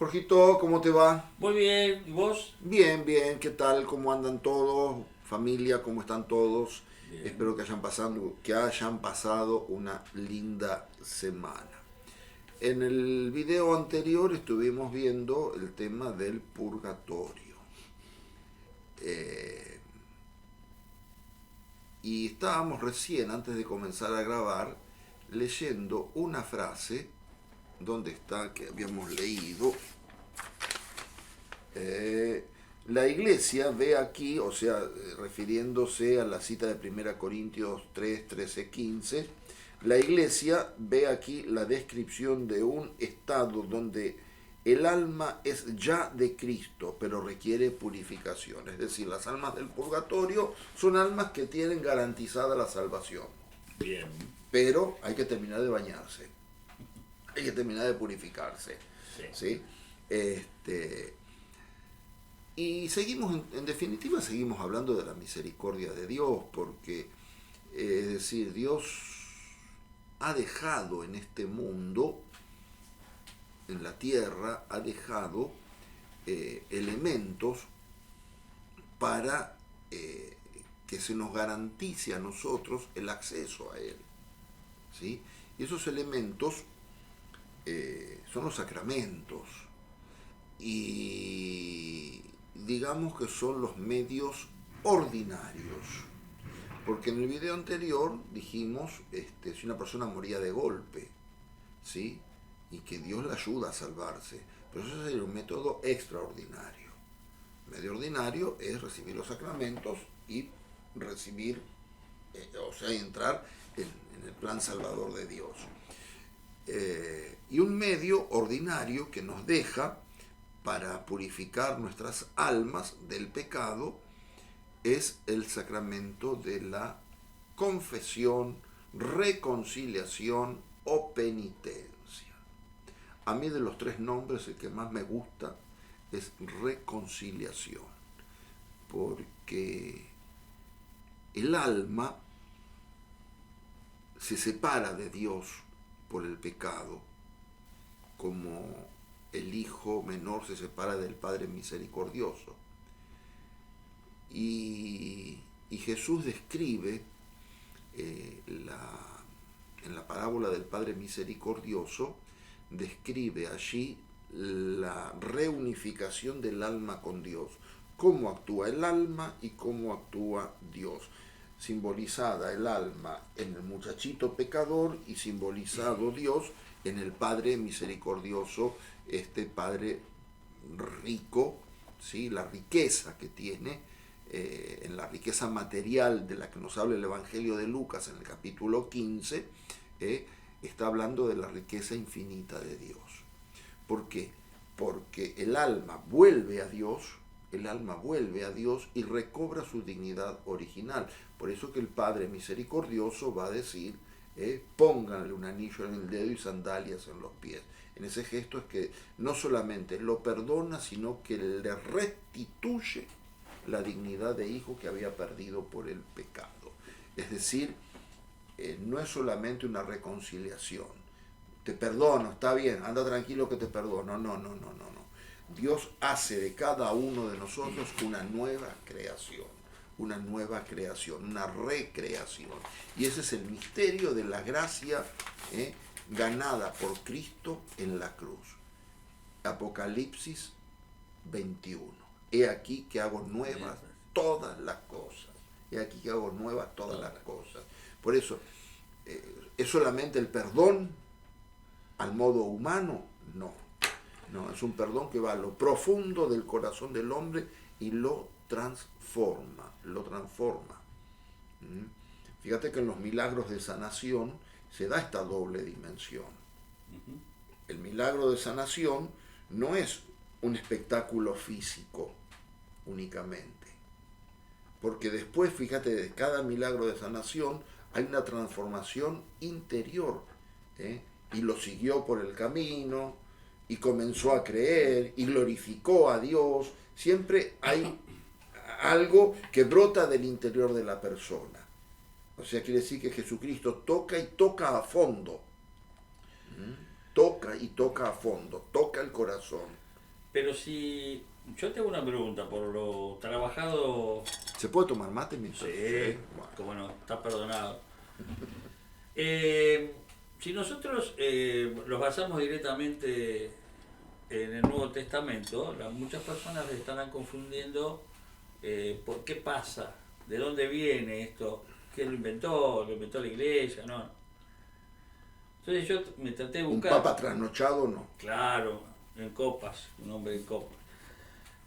Jorgito, ¿cómo te va? Muy bien, ¿y vos? Bien, bien, ¿qué tal? ¿Cómo andan todos? Familia, ¿cómo están todos? Bien. Espero que hayan pasado una linda semana. En el video anterior estuvimos viendo el tema del purgatorio. Eh, y estábamos recién, antes de comenzar a grabar, leyendo una frase, donde está, que habíamos leído. Eh, la iglesia ve aquí, o sea, refiriéndose a la cita de 1 Corintios 3, 13, 15, la iglesia ve aquí la descripción de un estado donde el alma es ya de Cristo, pero requiere purificación. Es decir, las almas del purgatorio son almas que tienen garantizada la salvación, Bien. pero hay que terminar de bañarse, hay que terminar de purificarse. Sí. ¿Sí? Este, Y seguimos, en definitiva, seguimos hablando de la misericordia de Dios, porque, es decir, Dios ha dejado en este mundo, en la tierra, ha dejado elementos para que se nos garantice a nosotros el acceso a Él. ¿Sí? Y esos elementos son los sacramentos. Y digamos que son los medios ordinarios. Porque en el video anterior dijimos si una persona moría de golpe, ¿sí? Y que Dios la ayuda a salvarse. Pero eso sería un método extraordinario. El medio ordinario es recibir los sacramentos y recibir, o sea, entrar en el plan salvador de Dios. Y un medio ordinario que nos deja para purificar nuestras almas del pecado es el sacramento de la confesión, reconciliación o penitencia. A mí, de los tres nombres, el que más me gusta es reconciliación, porque el alma se separa de Dios por el pecado, como el hijo menor se separa del Padre misericordioso. Y Jesús describe en la parábola del Padre misericordioso, describe allí la reunificación del alma con Dios, cómo actúa el alma y cómo actúa Dios. Simbolizada el alma en el muchachito pecador y simbolizado Dios en el Padre misericordioso, este Padre rico, ¿sí? La riqueza que tiene, en la riqueza material de la que nos habla el Evangelio de Lucas en el capítulo 15, está hablando de la riqueza infinita de Dios. ¿Por qué? Porque el alma vuelve a Dios, y recobra su dignidad original. Por eso que el Padre misericordioso va a decir, pónganle un anillo en el dedo y sandalias en los pies. En ese gesto es que no solamente lo perdona, sino que le restituye la dignidad de hijo que había perdido por el pecado. Es decir, no es solamente una reconciliación. Te perdono, está bien, anda tranquilo que te perdono. No. Dios hace de cada uno de nosotros una nueva creación, una recreación. Y ese es el misterio de la gracia ganada por Cristo en la cruz. Apocalipsis 21. He aquí que hago nuevas todas las cosas. He aquí que hago nuevas todas las cosas. Por eso, ¿es solamente el perdón al modo humano? No. Es un perdón que va a lo profundo del corazón del hombre y lo transforma. Fíjate que en los milagros de sanación se da esta doble dimensión. El milagro de sanación no es un espectáculo físico únicamente, porque después, fíjate, de cada milagro de sanación hay una transformación interior, y lo siguió por el camino, y comenzó a creer, y glorificó a Dios. Siempre hay algo que brota del interior de la persona. O sea, quiere decir que Jesucristo toca y toca a fondo. Toca y toca a fondo, toca el corazón. pero si yo tengo una pregunta, por lo trabajado, ¿Se puede tomar mate mientras? sí, Bueno. como no, está perdonado. Si nosotros los basamos directamente en el Nuevo Testamento, muchas personas le estarán confundiendo por qué pasa, de dónde viene esto, quién lo inventó la iglesia, no. Entonces yo me traté de Un buscar. papa trasnochado no. Claro, en copas, un hombre en copas.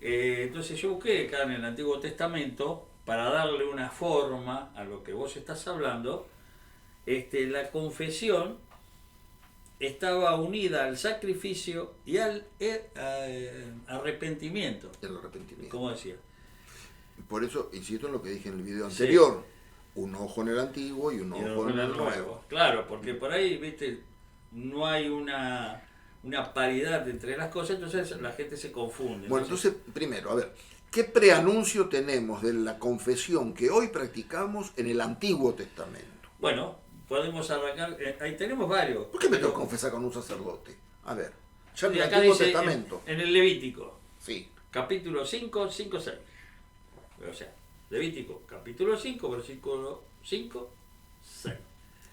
Entonces yo busqué acá en el Antiguo Testamento, para darle una forma a lo que vos estás hablando, la confesión estaba unida al sacrificio y al arrepentimiento, El arrepentimiento. como decía. Por eso insisto en lo que dije en el video Sí. anterior. Un ojo en el antiguo y un Y ojo en el nuevo. Claro, porque por ahí, viste, no hay una paridad entre las cosas, entonces la gente se confunde. Bueno, entonces, primero, a ver, ¿qué preanuncio tenemos de la confesión que hoy practicamos en el Antiguo Testamento? Bueno, podemos arrancar, ahí tenemos varios. ¿Por qué me tengo que confesar con un sacerdote? A ver, ya en Y el acá Antiguo dice, Testamento. en el Levítico, Sí, capítulo 5, 5, 6. O sea, Levítico, capítulo 5, versículo 5, 6.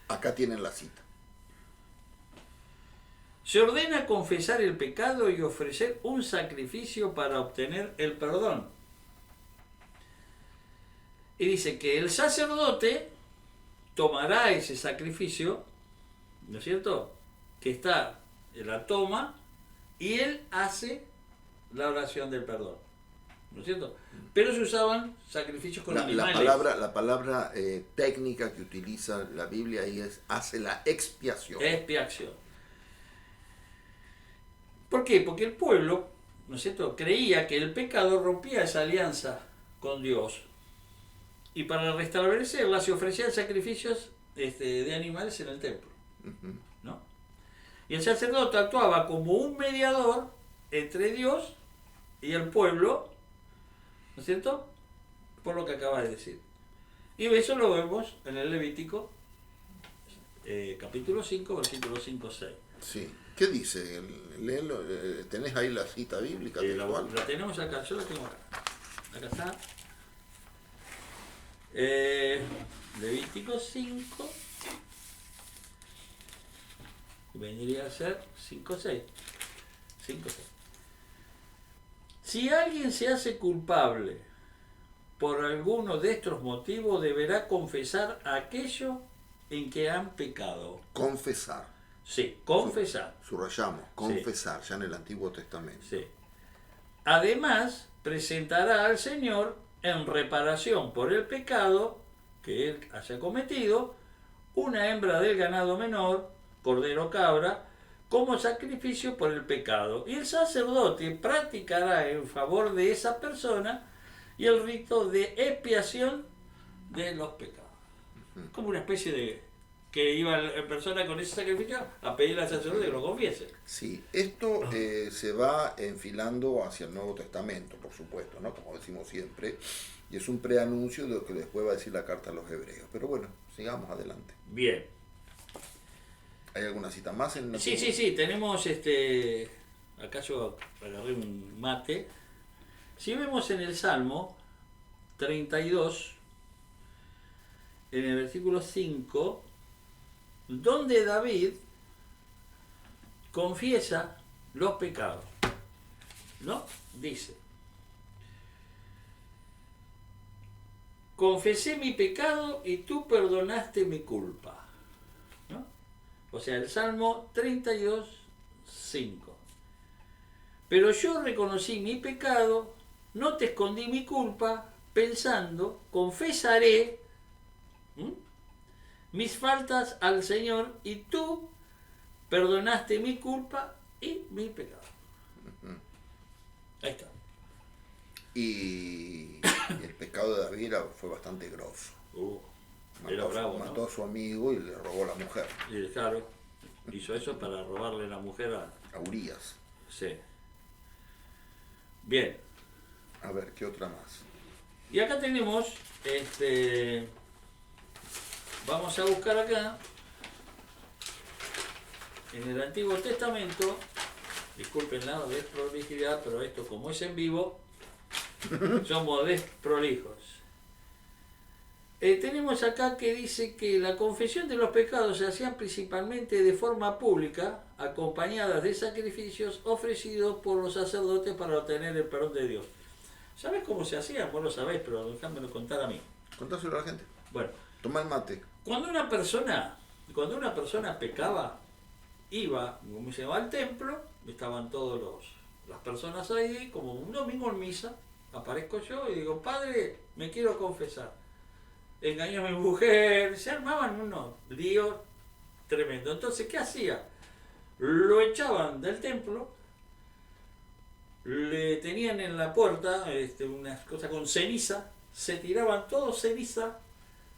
acá tienen la cita. Se ordena confesar el pecado y ofrecer un sacrificio para obtener el perdón. Y dice que el sacerdote tomará ese sacrificio, ¿no es cierto? Que está, él la toma y él hace la oración del perdón, ¿no es cierto? Pero se usaban sacrificios con animales. La palabra técnica que utiliza la Biblia ahí es hace la expiación. Expiación. ¿Por qué? Porque el pueblo, ¿no es cierto?, creía que el pecado rompía esa alianza con Dios. Y para restablecerla se ofrecían sacrificios de animales en el templo, Ujú. ¿no? Y el sacerdote actuaba como un mediador entre Dios y el pueblo, ¿no es cierto?, por lo que acaba de decir. Y eso lo vemos en el Levítico, capítulo 5, versículos 5, 6. Sí. ¿Qué dice? Léelo, ¿tenés ahí la cita bíblica? La tenemos acá, yo la tengo acá. Acá está. Levítico 5. Vendría a ser 5, 6. 5, 6. Si alguien se hace culpable por alguno de estos motivos, deberá confesar aquello en que han pecado. Confesar. Sí, confesar. Subrayamos, confesar, ya en el Antiguo Testamento. Sí. Además, presentará al Señor en reparación por el pecado que él haya cometido una hembra del ganado menor, cordero o cabra, como sacrificio por el pecado. Y el sacerdote practicará en favor de esa persona y el rito de expiación de los pecados. Como una especie de que iba en persona con ese sacrificio a pedirle al sacerdote que lo confiese. Sí, esto se va enfilando hacia el Nuevo Testamento, por supuesto, ¿no? Como decimos siempre, y es un preanuncio de lo que después va a decir la carta a los hebreos. Pero bueno, sigamos adelante. Bien. ¿Hay alguna cita más en el Sí, tenemos acá yo agarré un mate. Si vemos en el Salmo 32, en el versículo 5, donde David confiesa los pecados, ¿no? Dice: confesé mi pecado y tú perdonaste mi culpa, ¿no? O sea, el Salmo 32, 5. Pero yo reconocí mi pecado, no te escondí mi culpa, pensando, confesaré mis faltas al Señor y tú perdonaste mi culpa y mi pecado. Ahí está. Y el pecado de David fue bastante grosso. Era bravo, ¿no? Mató a su amigo y le robó la mujer. Y claro, hizo eso para robarle la mujer a Urías. Sí. Bien. A ver, ¿qué otra más? Y acá tenemos, vamos a buscar acá, en el Antiguo Testamento, disculpen la desprolijidad, pero esto como es en vivo, somos desprolijos. Tenemos acá que dice que la confesión de los pecados se hacían principalmente de forma pública, acompañadas de sacrificios ofrecidos por los sacerdotes para obtener el perdón de Dios. ¿Sabés cómo se hacía? Vos lo sabés, pero déjamelo contar a mí. Contáselo a la gente. Bueno, Toma el mate. cuando una persona pecaba, iba, como se llama, al templo, estaban todas las personas ahí, como un domingo en misa, aparezco yo y digo, padre, me quiero confesar. Engañó a mi mujer, se armaban unos líos tremendos. Entonces, ¿qué hacía? Lo echaban del templo, le tenían en la puerta unas cosas con ceniza, se tiraban todo ceniza,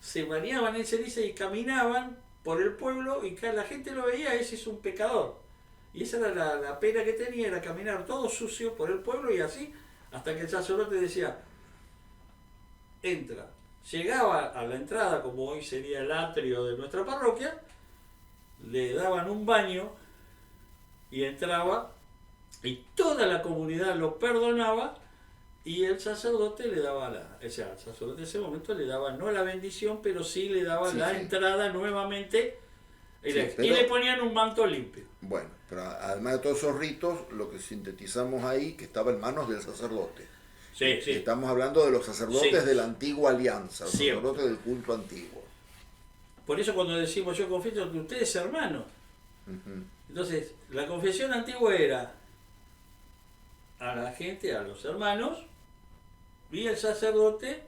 se bañaban en ceniza y caminaban por el pueblo y la gente lo veía, ese es un pecador. Y esa era la pena que tenía, era caminar todo sucio por el pueblo y así, hasta que el sacerdote decía, entra. Llegaba a la entrada, como hoy sería el atrio de nuestra parroquia, le daban un baño y entraba y toda la comunidad lo perdonaba y el sacerdote le daba el sacerdote en ese momento le daba no la bendición, pero sí le daba entrada nuevamente y le ponían un manto limpio. Bueno, pero además de todos esos ritos, lo que sintetizamos ahí, que estaba en manos del sacerdote. Sí. Estamos hablando de los sacerdotes de la antigua alianza, los sacerdotes del culto antiguo. Por eso cuando decimos yo confieso que ustedes hermanos. Entonces, la confesión antigua era a la gente, a los hermanos, y el sacerdote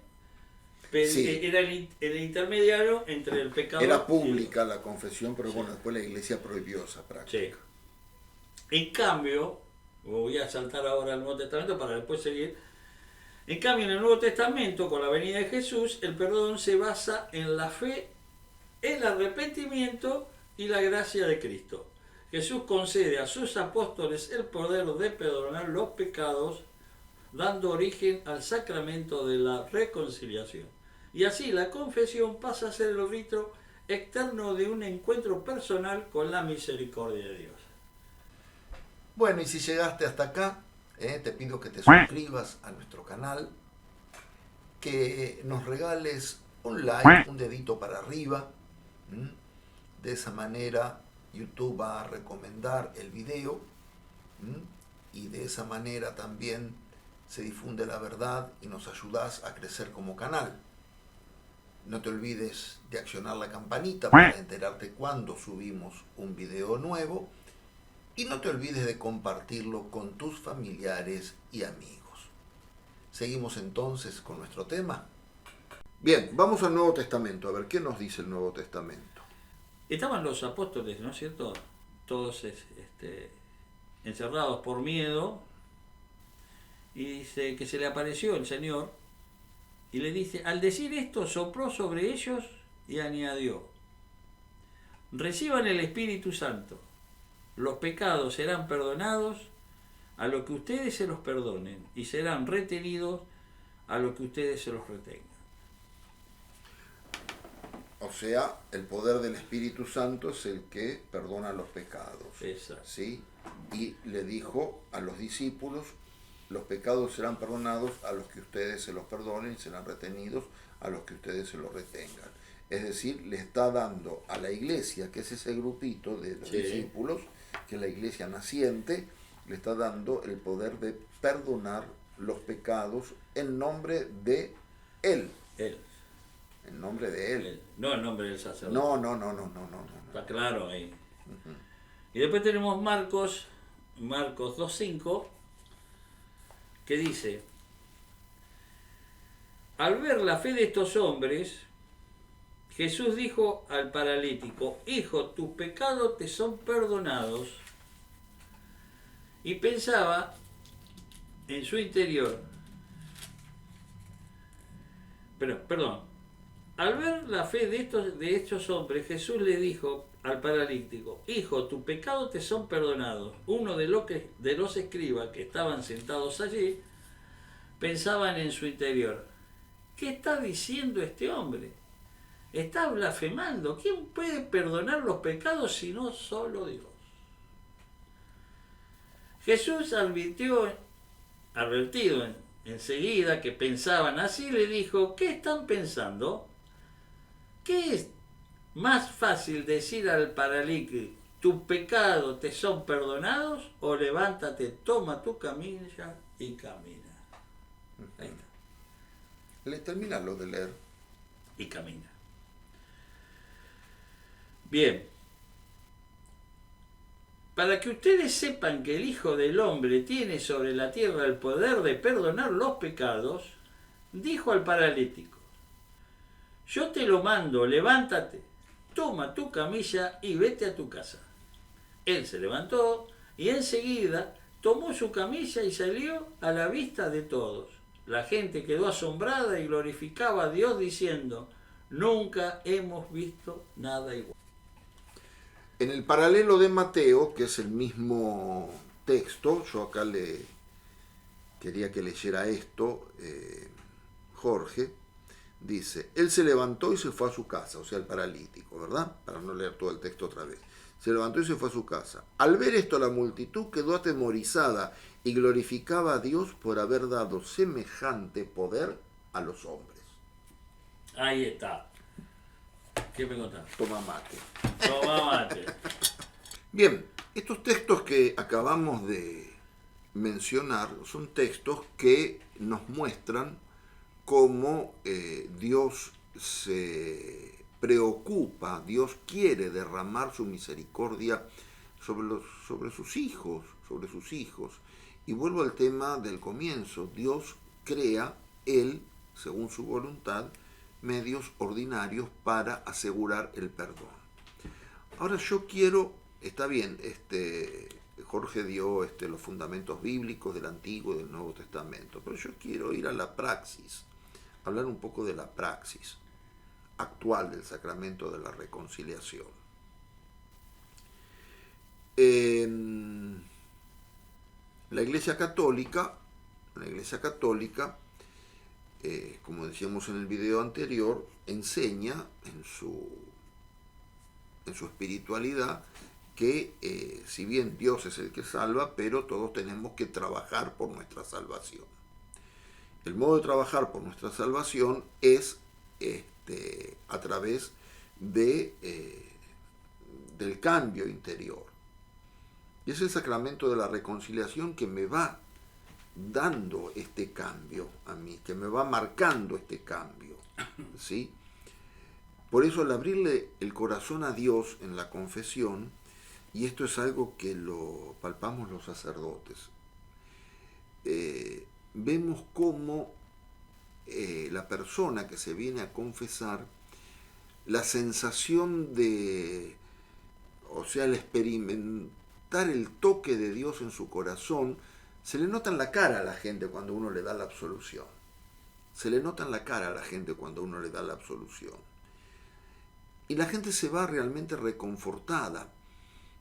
era el intermediario entre el pecador. Era pública la confesión, pero bueno, después la iglesia prohibió esa práctica. En cambio, voy a saltar ahora al Nuevo Testamento para después seguir. En cambio, en el Nuevo Testamento, con la venida de Jesús, el perdón se basa en la fe, el arrepentimiento y la gracia de Cristo. Jesús concede a sus apóstoles el poder de perdonar los pecados, dando origen al sacramento de la reconciliación. Y así la confesión pasa a ser el rito externo de un encuentro personal con la misericordia de Dios. Bueno, y si llegaste hasta acá, te pido que te suscribas a nuestro canal, que nos regales un like, un dedito para arriba. De esa manera YouTube va a recomendar el video y de esa manera también se difunde la verdad y nos ayudas a crecer como canal. No te olvides de accionar la campanita para enterarte cuando subimos un video nuevo. Y no te olvides de compartirlo con tus familiares y amigos. Seguimos entonces con nuestro tema. Bien, vamos al Nuevo Testamento. A ver, ¿qué nos dice el Nuevo Testamento? Estaban los apóstoles, ¿no es cierto? Todos encerrados por miedo. Y dice que se le apareció el Señor. Y le dice, al decir esto, sopló sobre ellos y añadió, reciban el Espíritu Santo. Los pecados serán perdonados a lo que ustedes se los perdonen y serán retenidos a lo que ustedes se los retengan. O sea, el poder del Espíritu Santo es el que perdona los pecados. Exacto. ¿Sí? Y le dijo a los discípulos, los pecados serán perdonados a los que ustedes se los perdonen y serán retenidos a los que ustedes se los retengan. Es decir, le está dando a la iglesia, que es ese grupito de los discípulos, que es la iglesia naciente, le está dando el poder de perdonar los pecados en nombre de Él. En nombre de Él. No en nombre del sacerdote. No. Está claro ahí. Y después tenemos Marcos 2:5, que dice, al ver la fe de estos hombres, Jesús dijo al paralítico, hijo, tus pecados te son perdonados. Y pensaba en su interior, al ver la fe de estos hombres, Jesús le dijo al paralítico, hijo, tus pecados te son perdonados. Uno de los escribas que estaban sentados allí, pensaban en su interior, ¿qué está diciendo este hombre? Está blasfemando. ¿Quién puede perdonar los pecados si no solo Dios? Jesús advertido enseguida que pensaban así, le dijo: ¿qué están pensando? ¿Qué es más fácil decir al paralítico: tus pecados te son perdonados? O levántate, toma tu camilla y camina. Ahí está. Terminalo de leer. Y camina. Bien. Para que ustedes sepan que el Hijo del Hombre tiene sobre la tierra el poder de perdonar los pecados, dijo al paralítico: yo te lo mando, levántate, toma tu camilla y vete a tu casa. Él se levantó y enseguida tomó su camilla y salió a la vista de todos. La gente quedó asombrada y glorificaba a Dios diciendo: nunca hemos visto nada igual. En el paralelo de Mateo, que es el mismo texto, yo acá le quería que leyera esto, Jorge, dice: él se levantó y se fue a su casa, o sea, el paralítico, ¿verdad? Para no leer todo el texto otra vez. Se levantó y se fue a su casa. Al ver esto, la multitud quedó atemorizada y glorificaba a Dios por haber dado semejante poder a los hombres. Ahí está. ¿Qué me contás? Toma mate. Toma mate. Bien, estos textos que acabamos de mencionar son textos que nos muestran cómo Dios se preocupa, Dios quiere derramar su misericordia sobre sus hijos. Y vuelvo al tema del comienzo: Dios crea, Él, según su voluntad, medios ordinarios para asegurar el perdón. Ahora yo quiero, está bien, Jorge dio los fundamentos bíblicos del Antiguo y del Nuevo Testamento, pero yo quiero ir a la praxis, hablar un poco de la praxis actual del sacramento de la reconciliación. La Iglesia Católica, como decíamos en el video anterior, enseña en su espiritualidad que si bien Dios es el que salva, pero todos tenemos que trabajar por nuestra salvación. El modo de trabajar por nuestra salvación es a través del cambio interior. Y es el sacramento de la reconciliación que me va dando este cambio a mí, que me va marcando este cambio, ¿sí? Por eso, al abrirle el corazón a Dios en la confesión, y esto es algo que lo palpamos los sacerdotes, vemos cómo la persona que se viene a confesar, la sensación de, o sea, el experimentar el toque de Dios en su corazón, se le nota en la cara a la gente cuando uno le da la absolución. Se le nota en la cara a la gente cuando uno le da la absolución. Y la gente se va realmente reconfortada,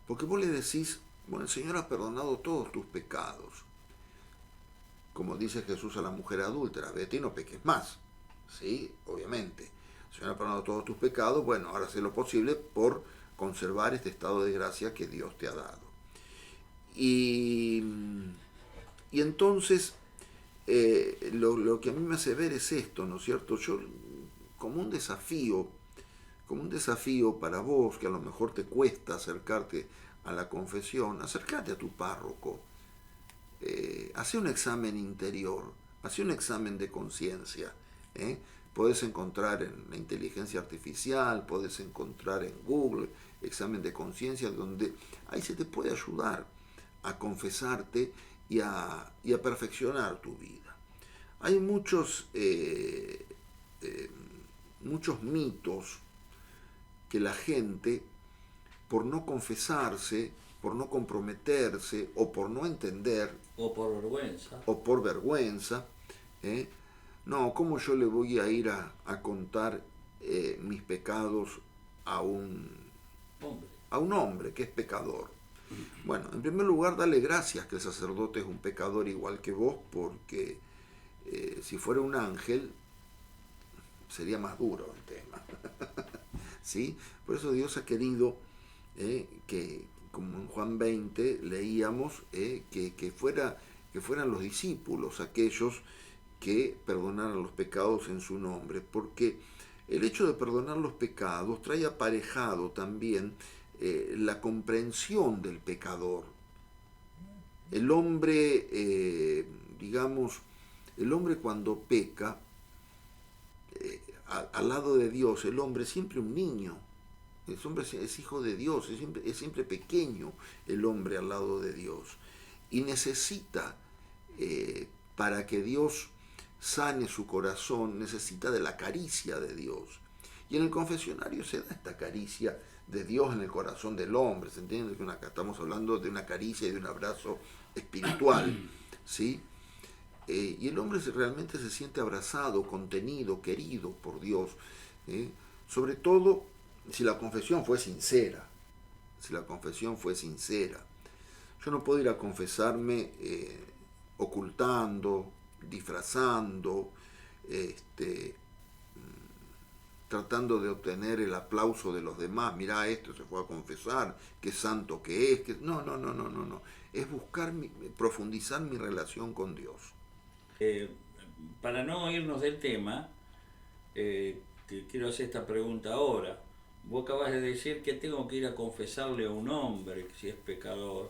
porque vos le decís: bueno, el Señor ha perdonado todos tus pecados. Como dice Jesús a la mujer adúltera: vete y no peques más. Sí, obviamente. El Señor ha perdonado todos tus pecados, bueno, ahora haz lo posible por conservar este estado de gracia que Dios te ha dado. Y entonces, lo que a mí me hace ver es esto, ¿no es cierto? Yo, como un desafío para vos, que a lo mejor te cuesta acercarte a la confesión, acércate a tu párroco, hace un examen interior, hace un examen de conciencia. Podés encontrar en la inteligencia artificial, podés encontrar en Google examen de conciencia, donde ahí se te puede ayudar a confesarte y a perfeccionar tu vida. Hay muchos mitos que la gente, por no confesarse, por no comprometerse, o por no entender, o por vergüenza, no, ¿cómo yo le voy a ir a contar mis pecados a un hombre que es pecador? Bueno, en primer lugar, dale gracias que el sacerdote es un pecador igual que vos, porque si fuera un ángel sería más duro el tema. ¿Sí? Por eso Dios ha querido que como en Juan 20 leíamos, que fueran los discípulos aquellos que perdonaran los pecados en su nombre, porque el hecho de perdonar los pecados trae aparejado también la comprensión del pecador. El hombre, digamos, el hombre cuando peca, al lado de Dios, el hombre es siempre un niño. El hombre es hijo de Dios, es siempre pequeño el hombre al lado de Dios. Y necesita, para que Dios sane su corazón, necesita de la caricia de Dios. Y en el confesionario se da esta caricia de Dios en el corazón del hombre. ¿Se entiende? Que acá estamos hablando de una caricia y de un abrazo espiritual, ¿sí? Y el hombre realmente se siente abrazado, contenido, querido por Dios. Sobre todo si la confesión fue sincera. Si la confesión fue sincera. Yo no puedo ir a confesarme ocultando, disfrazando, tratando de obtener el aplauso de los demás. Mirá, esto se fue a confesar, qué santo que es. No. Es profundizar mi relación con Dios. Para no irnos del tema, te quiero hacer esta pregunta ahora. Vos acabas de decir que tengo que ir a confesarle a un hombre si es pecador.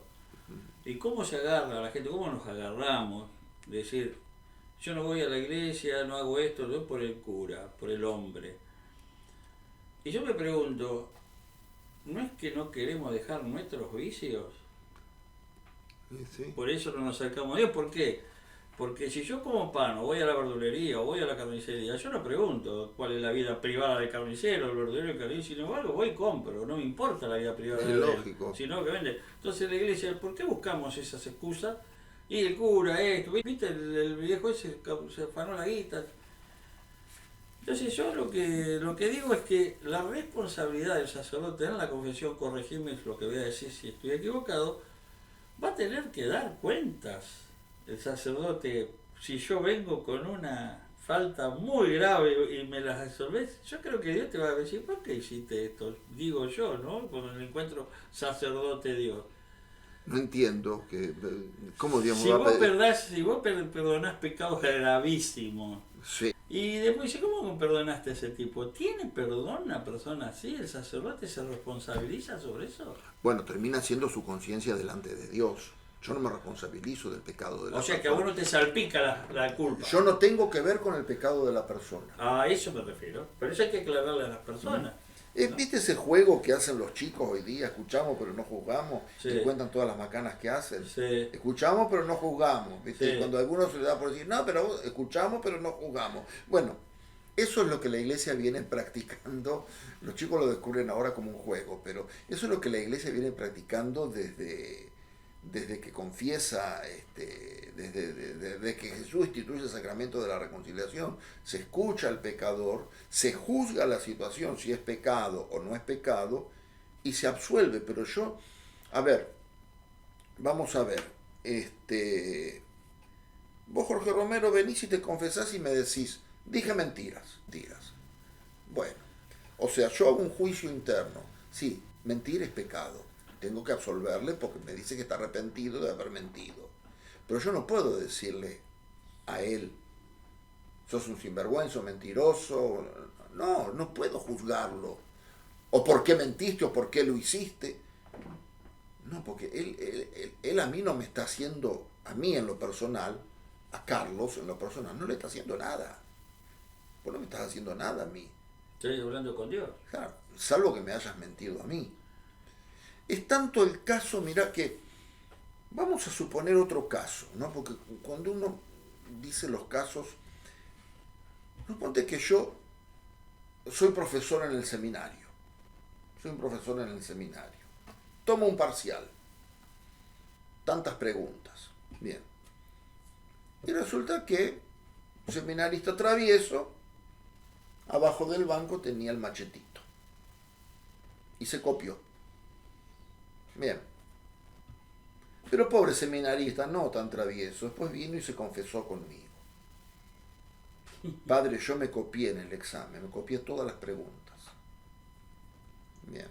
¿Y cómo se agarra la gente? ¿Cómo nos agarramos? Decir, yo no voy a la iglesia, no hago esto, yo por el cura, por el hombre. Y yo me pregunto, ¿no es que no queremos dejar nuestros vicios? Sí. Por eso no nos acercamos a Dios. ¿Por qué? Porque si yo como pan, o voy a la verdulería, o voy a la carnicería, yo no pregunto cuál es la vida privada del carnicero, el verdulero, el carnicero, sino algo, voy y compro, no me importa la vida privada de él, sino que vende. Entonces la iglesia, ¿por qué buscamos esas excusas? Y el cura, esto, ¿viste? El viejo ese se afanó la guita. Entonces yo lo que digo es que la responsabilidad del sacerdote en la confesión, corregirme lo que voy a decir si estoy equivocado, va a tener que dar cuentas. El sacerdote, si yo vengo con una falta muy grave y me las resolvés, yo creo que Dios te va a decir, ¿por qué hiciste esto? Digo yo, ¿no? Cuando me encuentro sacerdote Dios. No entiendo que cómo digamos. Si vos perdonás pecados gravísimos, sí. Y después dice, ¿cómo perdonaste a ese tipo? ¿Tiene perdón una persona así? ¿El sacerdote se responsabiliza sobre eso? Bueno, termina siendo su conciencia delante de Dios. Yo no me responsabilizo del pecado de la persona. O sea, que a vos no te salpica la culpa. Yo no tengo que ver con el pecado de la persona. A eso me refiero. Pero eso hay que aclararle a las personas. ¿No? ¿Viste ese juego que hacen los chicos hoy día? Escuchamos pero no juzgamos. Sí. Y cuentan todas las macanas que hacen. Sí. Escuchamos pero no juzgamos. ¿Viste? Sí. Y cuando a algunos se le da por decir, no, pero escuchamos pero no juzgamos. Bueno, eso es lo que la iglesia viene practicando. Los chicos lo descubren ahora como un juego, pero eso es lo que la iglesia viene practicando desde que confiesa, desde que Jesús instituye el sacramento de la reconciliación. Se escucha al pecador, se juzga la situación, si es pecado o no es pecado, y se absuelve. Pero vamos a ver, vos, Jorge Romero, venís y te confesás y me decís, dije mentiras. Bueno, o sea, yo hago un juicio interno. Sí, mentir es pecado. Tengo que absolverle porque me dice que está arrepentido de haber mentido. Pero yo no puedo decirle a él, sos un sinvergüenza, mentiroso. No puedo juzgarlo. O por qué mentiste o por qué lo hiciste. No, porque él a mí no me está haciendo, a mí en lo personal, a Carlos en lo personal, no le está haciendo nada. Vos no me estás haciendo nada a mí. Estoy hablando con Dios. Claro, salvo que me hayas mentido a mí. Es tanto el caso, mirá que, vamos a suponer otro caso, ¿no? Porque cuando uno dice los casos, suponte que yo soy profesor en el seminario. Tomo un parcial. Tantas preguntas. Bien. Y resulta que un seminarista travieso, abajo del banco tenía el machetito. Y se copió. Bien. Pero pobre seminarista, no tan travieso, después vino y se confesó conmigo. Padre, yo me copié en el examen, me copié todas las preguntas. Bien.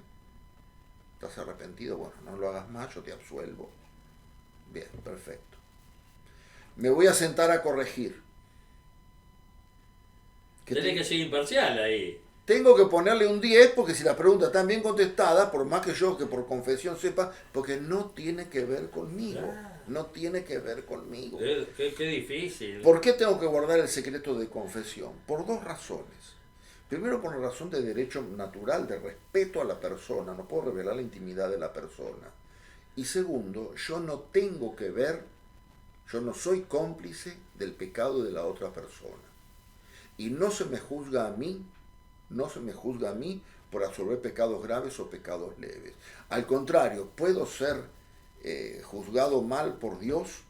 ¿Estás arrepentido? Bueno, no lo hagas más, yo te absuelvo. Bien, perfecto. Me voy a sentar a corregir. Tenés que ser imparcial ahí. Tengo que ponerle un 10 porque si la pregunta está bien contestada, por más que yo que por confesión sepa, porque no tiene que ver conmigo. No tiene que ver conmigo. Qué difícil. ¿Por qué tengo que guardar el secreto de confesión? Por dos razones. Primero, por la razón de derecho natural, de respeto a la persona. No puedo revelar la intimidad de la persona. Y segundo, yo no tengo que ver, yo no soy cómplice del pecado de la otra persona. Y no se me juzga a mí por absolver pecados graves o pecados leves. Al contrario, puedo ser juzgado mal por Dios,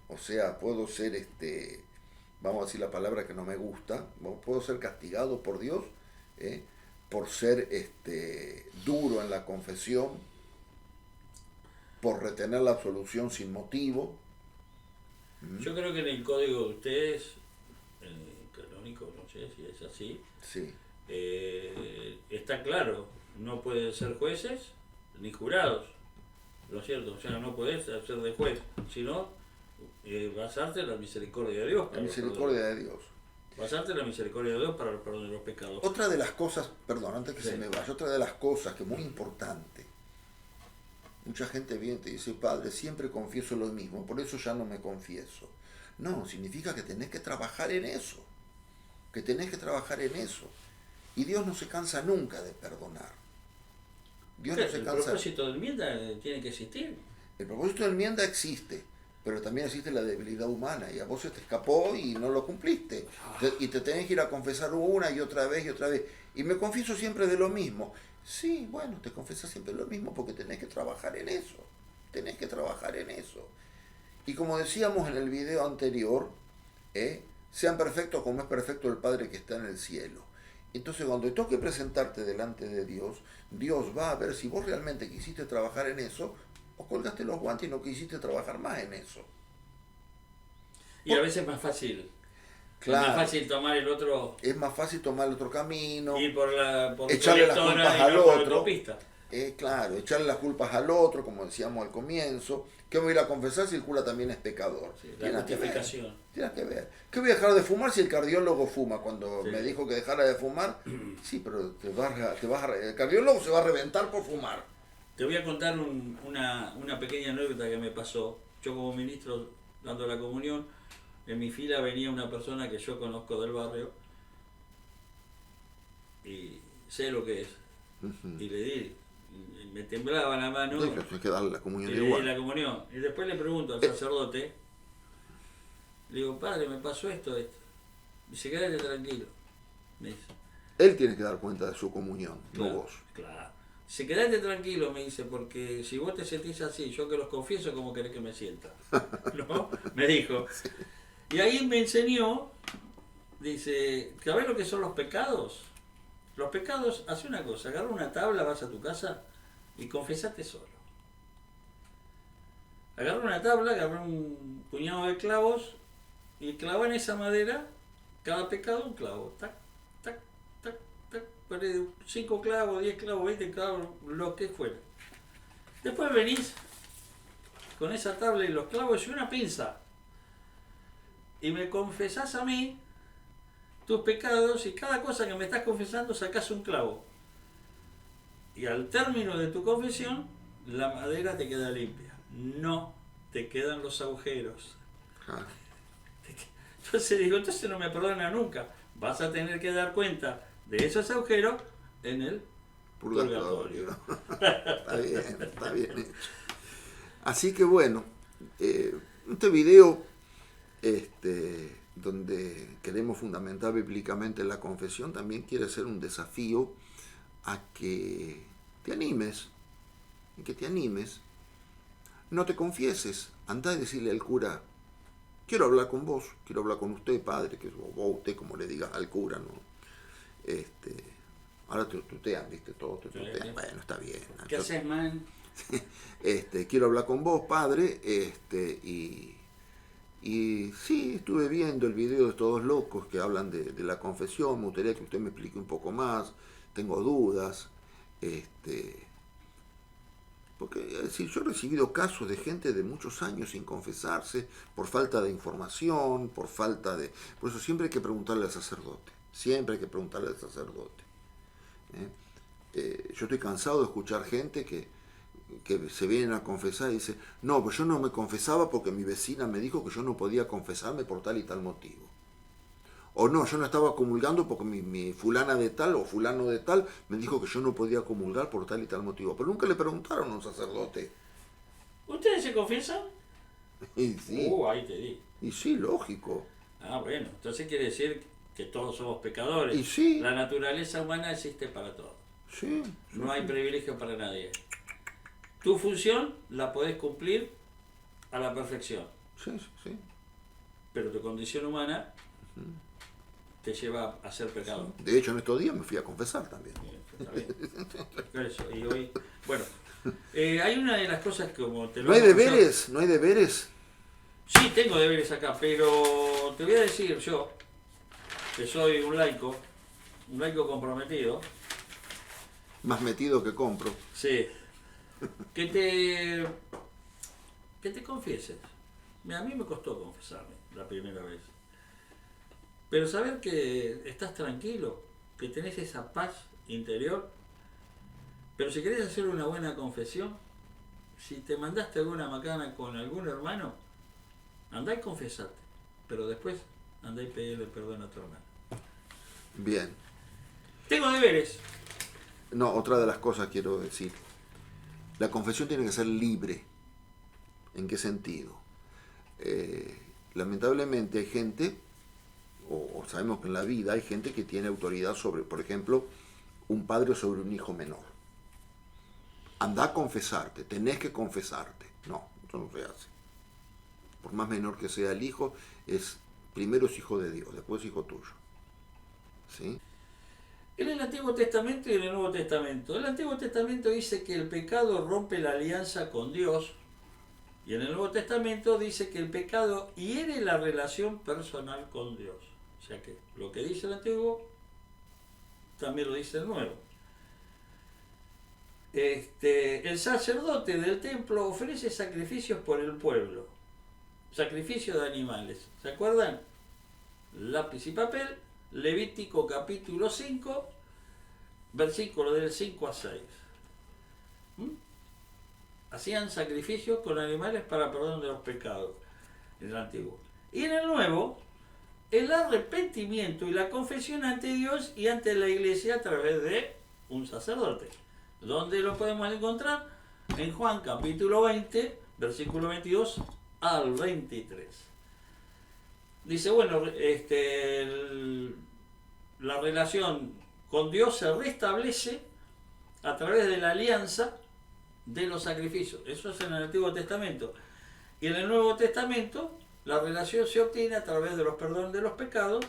o sea, puedo ser, vamos a decir la palabra que no me gusta, puedo ser castigado por Dios por ser duro en la confesión, por retener la absolución sin motivo. Yo creo que en el código de ustedes, en el canónico, no sé si es así, Sí. Está claro, no pueden ser jueces ni jurados, ¿no es cierto? O sea, no podés ser de juez, sino basarte en la misericordia de Dios. La misericordia de Dios. Basarte en la misericordia de Dios para el perdón de los pecados. Otra de las cosas, perdón, antes que Sí. se me vaya, otra de las cosas que es muy importante, mucha gente viene y te dice, padre, siempre confieso lo mismo, por eso ya no me confieso. No, significa que tenés que trabajar en eso, Y Dios no se cansa nunca de perdonar. Dios no se El cansa. propósito de enmienda tiene que existir. El propósito de enmienda existe, pero también existe la debilidad humana, y a vos se te escapó y no lo cumpliste. Y te tenés que ir a confesar una y otra vez y otra vez. Y me confieso siempre de lo mismo. Sí, bueno, te confesas siempre de lo mismo porque tenés que trabajar en eso. Y como decíamos en el video anterior, sean perfectos como es perfecto el Padre que está en el cielo. Entonces cuando te toque presentarte delante de Dios, Dios va a ver si vos realmente quisiste trabajar en eso o colgaste los guantes y no quisiste trabajar más en eso. Y a veces es más fácil. Claro. Es más fácil tomar el otro. Es más fácil tomar el otro camino. Ir por echarle las culpas al otro. Autopista. Claro, echarle las culpas al otro, como decíamos al comienzo. ¿Qué voy a ir a confesar si el cura también es pecador? Sí, la justificación. Tienes que ver. ¿Qué voy a dejar de fumar si el cardiólogo fuma? Cuando Sí. me dijo que dejara de fumar, sí, pero el cardiólogo se va a reventar por fumar. Te voy a contar una pequeña anécdota que me pasó. Yo como ministro dando la comunión, en mi fila venía una persona que yo conozco del barrio y sé lo que es. Y le di, y me temblaba la mano. Hay que darle la comunión Y le di igual. la comunión. Y después le pregunto al sacerdote, le digo, padre, me pasó esto. Dice, quédate tranquilo. Me dice. Él tiene que dar cuenta de su comunión, Claro, no vos. Claro. Dice, quédate tranquilo, me dice, porque si vos te sentís así, yo que los confieso, ¿cómo querés que me sienta? ¿No? Me dijo. Y ahí me enseñó, dice, ¿sabés lo que son los pecados? Los pecados, hace una cosa, agarra una tabla, vas a tu casa y confesate solo. Agarra una tabla, agarra un puñado de clavos y clava en esa madera cada pecado un clavo. Tac, tac, tac, tac. 5 clavos, 10 clavos, 20 clavos, lo que fuera. Después venís con esa tabla y los clavos y una pinza. Y me confesás a mí tus pecados y cada cosa que me estás confesando sacás un clavo. Y al término de tu confesión, la madera te queda limpia. No te quedan los agujeros. Ah. Entonces digo, entonces no me perdona nunca. Vas a tener que dar cuenta de esos agujeros en el purgatorio. Está bien hecho. Así que bueno, este video donde queremos fundamentar bíblicamente la confesión también quiere ser un desafío a que te animes, no te confieses, andá y decirle al cura, quiero hablar con vos, quiero hablar con usted, padre, que vos, usted, como le digas al cura, ¿no? Ahora te tutean, ¿viste? Todo te tutean. Bueno, está bien. ¿Qué haces, man? Quiero hablar con vos, padre, y sí, estuve viendo el video de estos dos locos que hablan de la confesión, me gustaría que usted me explique un poco más, tengo dudas, Porque, es decir, yo he recibido casos de gente de muchos años sin confesarse, por falta de información, por falta de... Por eso siempre hay que preguntarle al sacerdote, siempre hay que preguntarle al sacerdote. Yo estoy cansado de escuchar gente que se vienen a confesar y dice, no, pues yo no me confesaba porque mi vecina me dijo que yo no podía confesarme por tal y tal motivo. O no, yo no estaba comulgando porque mi fulana de tal o fulano de tal me dijo que yo no podía comulgar por tal y tal motivo. Pero nunca le preguntaron a un sacerdote. ¿Ustedes se confiesan? Y sí, Ahí te di. y sí, lógico. Ah, bueno, entonces quiere decir que todos somos pecadores. Y sí. La naturaleza humana existe para todos. Sí. No hay privilegio para nadie. Tu función la podés cumplir a la perfección, Sí, sí, sí. pero tu condición humana te lleva a ser pecador. De hecho, en estos días me fui a confesar también. Está bien. Eso, y hoy, bueno, hay una de las cosas que como te lo ¿No hay hemos deberes? ¿No hay deberes? Sí, tengo deberes acá, pero te voy a decir yo, que soy un laico comprometido. Más metido que compro. Sí. Que te confieses. Mira, a mí me costó confesarme la primera vez. Pero saber que estás tranquilo, que tenés esa paz interior. Pero si querés hacer una buena confesión, si te mandaste alguna macana con algún hermano, andá y confesate. Pero después andá y pedirle perdón a tu hermano. Bien. Tengo deberes. No, otra de las cosas quiero decir. La confesión tiene que ser libre. ¿En qué sentido? Lamentablemente hay gente, o sabemos que en la vida hay gente que tiene autoridad sobre, por ejemplo, un padre sobre un hijo menor. Andá a confesarte, tenés que confesarte. No, eso no se hace. Por más menor que sea el hijo, primero es hijo de Dios, después es hijo tuyo. ¿Sí? En el Antiguo Testamento y en el Nuevo Testamento. El Antiguo Testamento dice que el pecado rompe la alianza con Dios. Y en el Nuevo Testamento dice que el pecado hiere la relación personal con Dios. O sea que lo que dice el Antiguo, también lo dice el Nuevo. El sacerdote del templo ofrece sacrificios por el pueblo. Sacrificios de animales. ¿Se acuerdan? Lápiz y papel. Levítico capítulo 5, versículo del 5 a 6. Hacían sacrificios con animales para perdón de los pecados en el Antiguo. Y en el Nuevo, el arrepentimiento y la confesión ante Dios y ante la iglesia a través de un sacerdote. ¿Dónde lo podemos encontrar? En Juan capítulo 20, versículo 22 al 23. Dice, bueno, la relación con Dios se restablece a través de la alianza de los sacrificios. Eso es en el Antiguo Testamento. Y en el Nuevo Testamento, la relación se obtiene a través de los perdones de los pecados,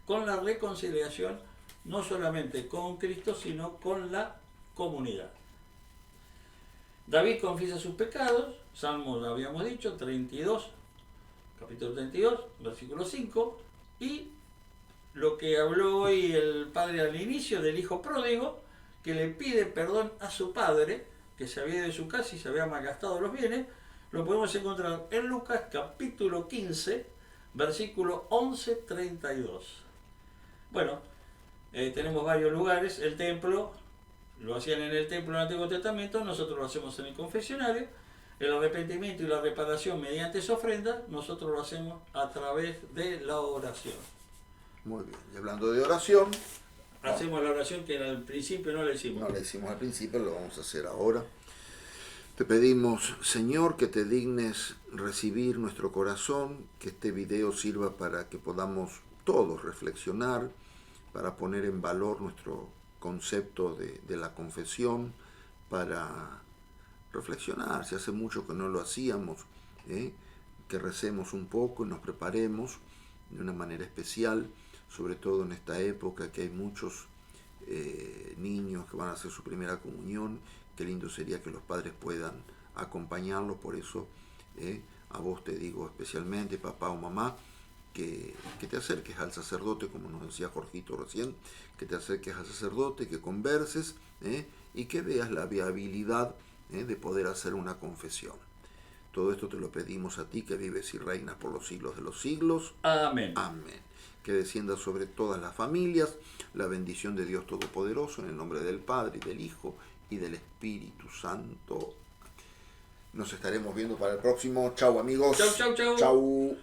con la reconciliación, no solamente con Cristo, sino con la comunidad. David confiesa sus pecados, Salmo lo habíamos dicho, 32, capítulo 32, versículo 5, y lo que habló hoy el padre al inicio del hijo pródigo, que le pide perdón a su padre, que se había ido de su casa y se había malgastado los bienes, lo podemos encontrar en Lucas capítulo 15, versículo 11-32. Bueno, tenemos varios lugares, el templo, lo hacían en el templo en el Antiguo Testamento, nosotros lo hacemos en el confesionario. El arrepentimiento y la reparación mediante esa ofrenda, nosotros lo hacemos a través de la oración. Muy bien. Y hablando de oración, Hacemos la oración que al principio no la hicimos. no la hicimos al principio, lo vamos a hacer ahora. Te pedimos, Señor, que te dignes recibir nuestro corazón, que este video sirva para que podamos todos reflexionar, para poner en valor nuestro concepto de la confesión, para reflexionar, si hace mucho que no lo hacíamos, que recemos un poco y nos preparemos de una manera especial, sobre todo en esta época que hay muchos niños que van a hacer su primera comunión. Qué lindo sería que los padres puedan acompañarlos. Por eso a vos te digo especialmente, papá o mamá, que te acerques al sacerdote, como nos decía Jorgito recién, que te acerques al sacerdote, que converses y que veas la viabilidad de poder hacer una confesión. Todo esto te lo pedimos a ti, que vives y reinas por los siglos de los siglos. Amén. Amén. Que descienda sobre todas las familias la bendición de Dios Todopoderoso, en el nombre del Padre, y del Hijo, y del Espíritu Santo. Nos estaremos viendo para el próximo. Chau, amigos. Chau, chau, chau. Chau.